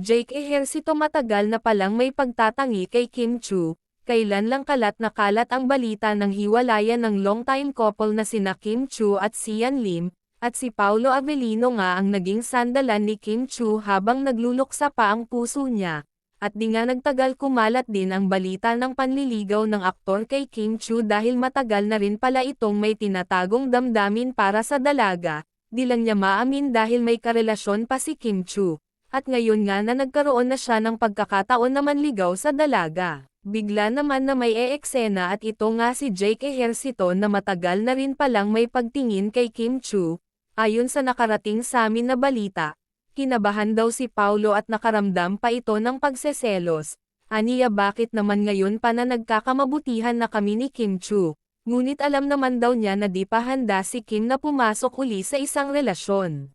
Jake Ejercito matagal na palang may pagtatangi kay Kim Chu, kailan lang kalat na kalat ang balita ng hiwalayan ng longtime couple na sina Kim Chu at Sian Lim, at si Paolo Avellino nga ang naging sandalan ni Kim Chu habang nagluluksa pa ang puso niya. At di nga nagtagal kumalat din ang balita ng panliligaw ng aktor kay Kim Chu dahil matagal na rin pala itong may tinatagong damdamin para sa dalaga, di lang niya maamin dahil may karelasyon pa si Kim Chu. At ngayon nga na nagkaroon na siya ng pagkakataon na manligaw sa dalaga. Bigla naman na may eksena at ito nga si Jake Ejercito na matagal na rin palang may pagtingin kay Kim Chu. Ayon sa nakarating sa amin na balita, kinabahan daw si Paolo at nakaramdam pa ito ng pagseselos. Aniya bakit naman ngayon pa na nagkakamabutihan na kami ni Kim Chu? Ngunit alam naman daw niya na di pa handa si Kim na pumasok uli sa isang relasyon.